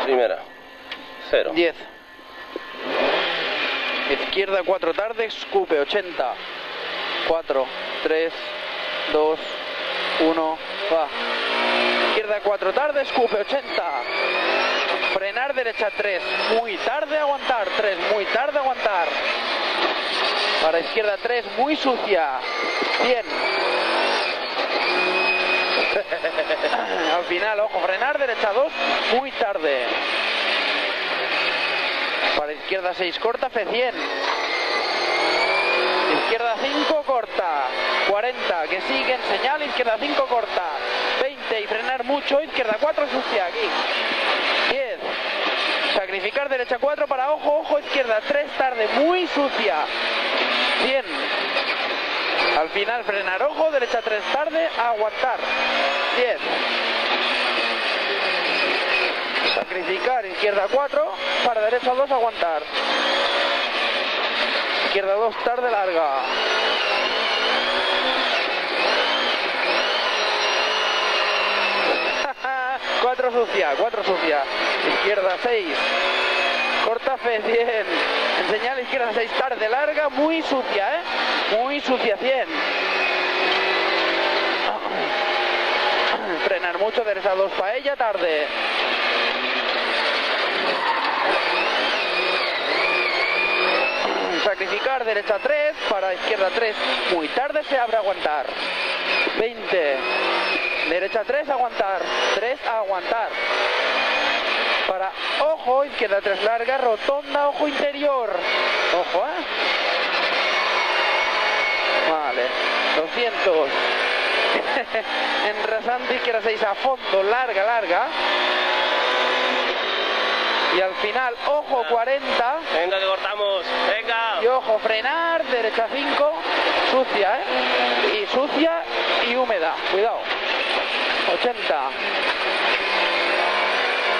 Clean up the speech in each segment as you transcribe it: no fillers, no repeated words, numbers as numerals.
Primera. 0. 10. Izquierda 4 tarde, escupe 80. 4, 3, 2, 1, va. Izquierda 4 tarde, escupe 80. Frenar, derecha 3, muy tarde, aguantar. 3, muy tarde, aguantar. Para izquierda 3, muy sucia. 100. Al final, ojo, frenar, derecha 2, muy tarde. Para izquierda 6 corta, F100. Izquierda 5 corta. 40, que sigue en señal, izquierda 5 corta. 20 y frenar mucho, izquierda 4 sucia, aquí. 10. Sacrificar derecha 4 para ojo, ojo, izquierda 3 tarde, muy sucia. 100. Al final frenar ojo, derecha 3 tarde, aguantar. 10. Sacrificar izquierda 4 para derecha 2, aguantar. Izquierda 2 tarde, larga. Cuatro sucia, 4 sucia. Izquierda 6. Corta F100. En señal izquierda 6 tarde, larga, muy sucia, muy sucia, 100. Frenar mucho, derecha 2 para ella, tarde. Sacrificar derecha 3 para izquierda 3, muy tarde, se abre, aguantar. 20. Derecha 3, aguantar. 3, aguantar. Para ojo, izquierda 3 larga, rotonda, ojo interior. Ojo, Vale. 200. En rasante, izquierda 6 a fondo, larga, larga. Y al final, ojo, 40. Venga, que cortamos. Venga. Y ojo, frenar, derecha 5, sucia, Y sucia y húmeda, cuidado. 80.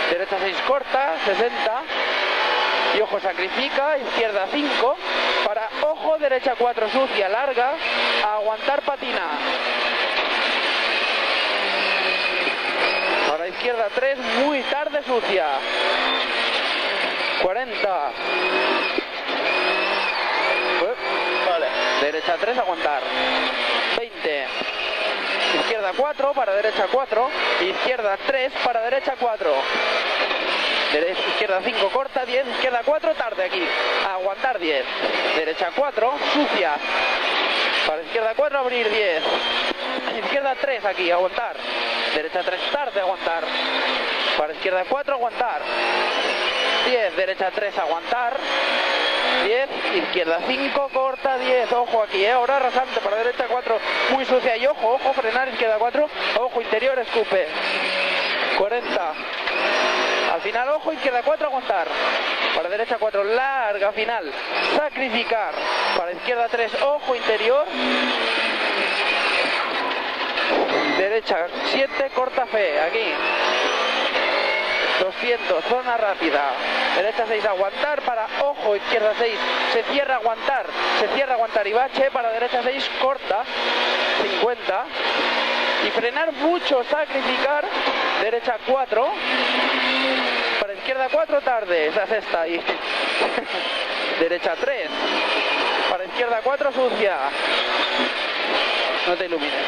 Derecha 6 corta, 60. Y ojo, sacrifica, izquierda 5. Para ojo, derecha 4 sucia, larga. Aguantar, patina. Para izquierda 3, muy tarde, sucia. 40. Vale. Derecha 3, aguantar. 20. Izquierda 4 para derecha 4. Izquierda 3 para derecha 4. Izquierda 5 corta, 10. Izquierda 4 tarde aquí. Aguantar 10. Derecha 4 sucia. Para izquierda 4 abrir 10. Izquierda 3 aquí, aguantar. Derecha 3 tarde, aguantar. Para izquierda 4 aguantar. 10, derecha 3, aguantar. 10, izquierda 5, corta, 10, ojo aquí, ahora rasante, para derecha 4, muy sucia, y ojo, ojo, frenar, izquierda 4, ojo, interior, escupe. 40, al final, ojo, izquierda 4, aguantar. Para derecha 4, larga, final, sacrificar. Para izquierda 3, ojo, interior. Derecha 7, corta fe, aquí. 200, zona rápida. Derecha 6, aguantar. Para ojo, izquierda 6, se cierra, aguantar. Se cierra, aguantar y bache. Para derecha 6, corta. 50. Y frenar mucho, sacrificar. Derecha 4. Para izquierda 4, tarde. Esa es esta. Y derecha 3. Para izquierda 4, sucia. No te ilumines,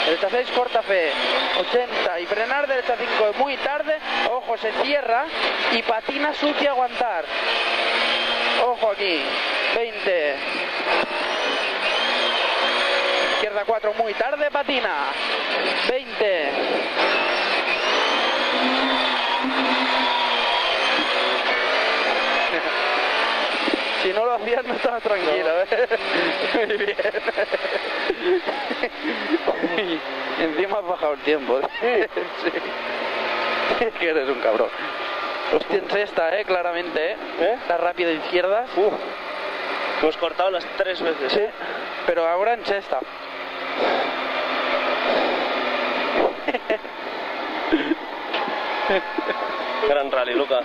Derecha 6, corta fe. 80 y frenar, derecha 5, muy tarde. Ojo, se cierra y patina, sucia, aguantar. Ojo aquí. 20. Izquierda 4, muy tarde, patina. 20. Si no lo hacías no estabas tranquilo, no. Muy bien. Y encima has bajado el tiempo. Sí. Es que eres un cabrón. Hostia, en sexta, claramente, La rápida izquierda. Hemos cortado las 3 veces. Sí, pero ahora en sexta. Gran rally, Luca.